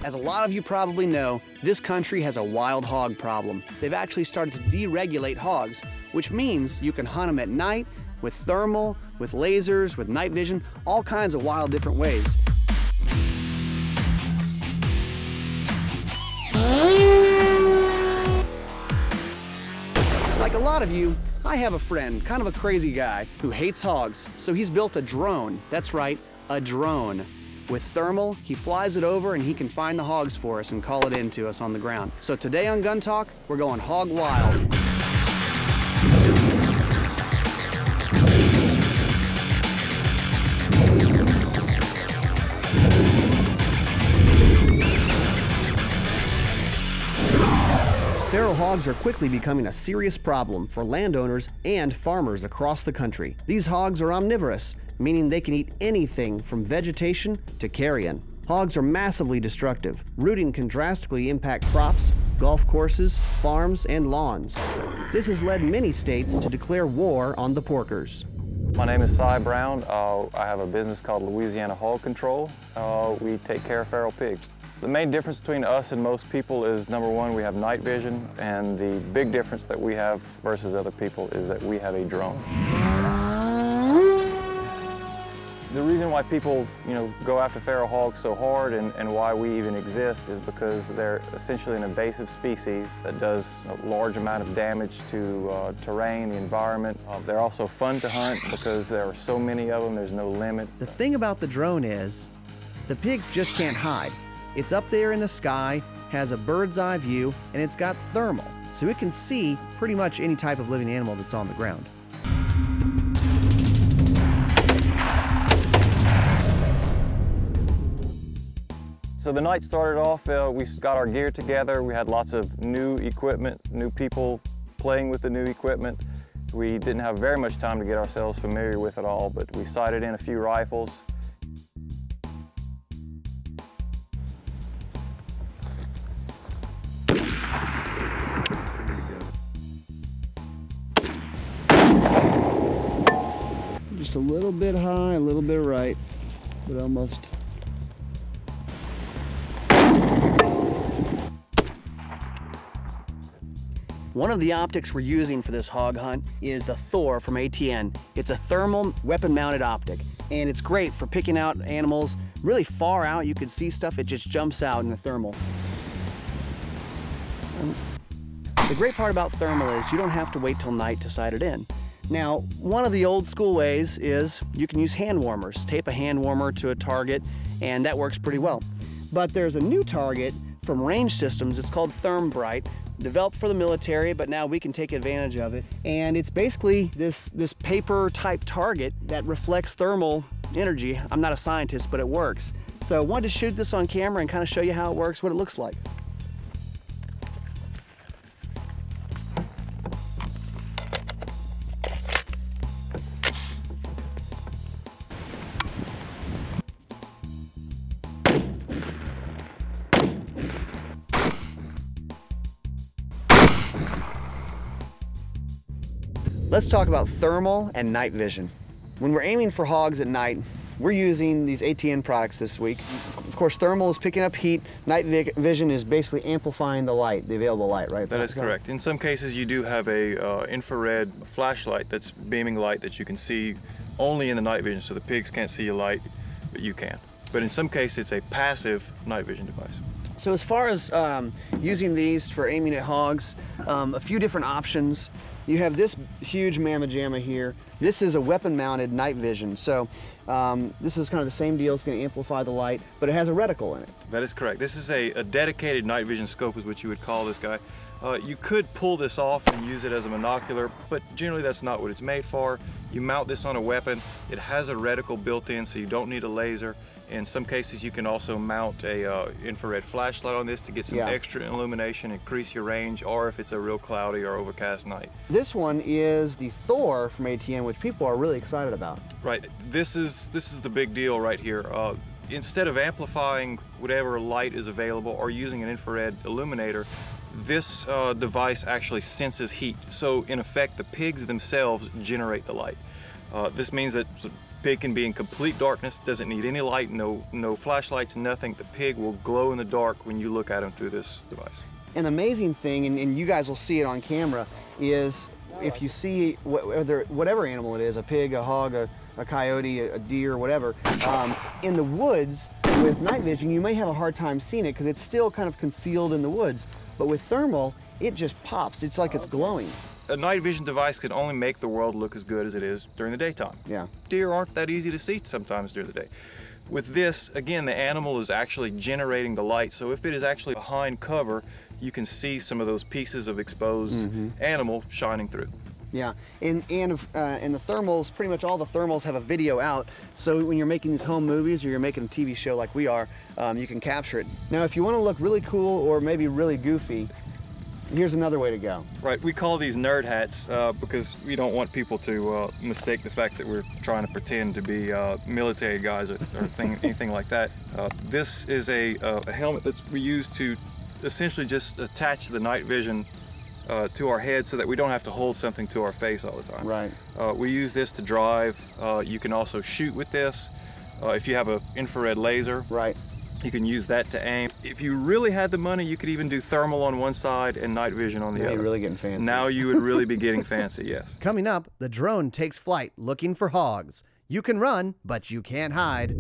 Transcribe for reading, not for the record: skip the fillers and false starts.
As a lot of you probably know, this country has a wild hog problem. They've actually started to deregulate hogs, which means you can hunt them at night with thermal, with lasers, with night vision, all kinds of wild different ways. Like a lot of you, I have a friend, kind of a crazy guy, who hates hogs, so he's built a drone. That's right, a drone. With thermal, he flies it over and he can find the hogs for us and call it in to us on the ground. So today on Gun Talk, we're going hog wild. Feral hogs are quickly becoming a serious problem for landowners and farmers across the country. These hogs are omnivorous, meaning they can eat anything from vegetation to carrion. Hogs are massively destructive. Rooting can drastically impact crops, golf courses, farms, and lawns. This has led many states to declare war on the porkers. My name is Cy Brown. I have a business called Louisiana Hog Control. We take care of feral pigs. The main difference between us and most people is, number one, we have night vision, and the big difference that we have versus other people is that we have a drone. The reason why people, go after feral hogs so hard and why we even exist is because they're essentially an invasive species that does a large amount of damage to terrain, the environment. They're also fun to hunt because there are so many of them, there's no limit. The thing about the drone is, the pigs just can't hide. It's up there in the sky, has a bird's eye view, and it's got thermal, so it can see pretty much any type of living animal that's on the ground. So the night started off, we got our gear together, we had lots of new equipment, new people playing with the new equipment. We didn't have very much time to get ourselves familiar with it all, but we sighted in a few rifles. Just a little bit high, a little bit right, but almost. One of the optics we're using for this hog hunt is the FLIR from ATN. It's a thermal weapon-mounted optic, and it's great for picking out animals really far out. You can see stuff, it just jumps out in the thermal. The great part about thermal is you don't have to wait till night to sight it in. Now, one of the old school ways is you can use hand warmers. Tape a hand warmer to a target, and that works pretty well. But there's a new target from Range Systems. It's called ThermBright, developed for the military, but now we can take advantage of it. And it's basically this paper type target that reflects thermal energy. I'm not a scientist, but it works. So I wanted to shoot this on camera and kind of show you how it works, what it looks like. Let's talk about thermal and night vision. When we're aiming for hogs at night, we're using these ATN products this week. Of course, thermal is picking up heat. Night vision is basically amplifying the light, the available light, right? That is correct. In some cases, you do have a infrared flashlight that's beaming light that you can see only in the night vision, so the pigs can't see your light, but you can. But in some cases, it's a passive night vision device. So as far as using these for aiming at hogs, a few different options. You have this huge mamma jamma here. This is a weapon-mounted night vision. So this is kind of the same deal. It's going to amplify the light, but it has a reticle in it. That is correct. This is a dedicated night vision scope is what you would call this guy. You could pull this off and use it as a monocular, but generally that's not what it's made for. You mount this on a weapon. It has a reticle built in, so you don't need a laser. In some cases, you can also mount a infrared flashlight on this to get some extra illumination, increase your range, or if it's a real cloudy or overcast night. This one is the Thor from ATN, which people are really excited about. Right. This is the big deal right here. Instead of amplifying whatever light is available or using an infrared illuminator, this device actually senses heat. So in effect, the pigs themselves generate the light. This means that Pig can be in complete darkness, doesn't need any light, no flashlights, nothing. The pig will glow in the dark when you look at him through this device. An amazing thing, and you guys will see it on camera, is if you see whatever animal it is, a pig, a hog, a coyote, a deer, whatever, in the woods with night vision, you may have a hard time seeing it because it's still kind of concealed in the woods. But with thermal, it just pops. It's like it's glowing. A night vision device can only make the world look as good as it is during the daytime. Yeah. Deer aren't that easy to see sometimes during the day. With this, again, the animal is actually generating the light, so if it is actually behind cover, you can see some of those pieces of exposed animal shining through. Yeah, and the thermals, pretty much all the thermals have a video out, so when you're making these home movies or you're making a TV show like we are, you can capture it. Now, if you want to look really cool or maybe really goofy, here's another way to go. Right, we call these nerd hats because we don't want people to mistake the fact that we're trying to pretend to be military guys or anything like that. This is a helmet that we use to essentially just attach the night vision to our head so that we don't have to hold something to our face all the time. Right. We use this to drive. You can also shoot with this. If you have an infrared laser, right, you can use that to aim. If you really had the money, you could even do thermal on one side and night vision on the other. You're really getting fancy. Now you would really be getting fancy, yes. Coming up, the drone takes flight looking for hogs. You can run, but you can't hide.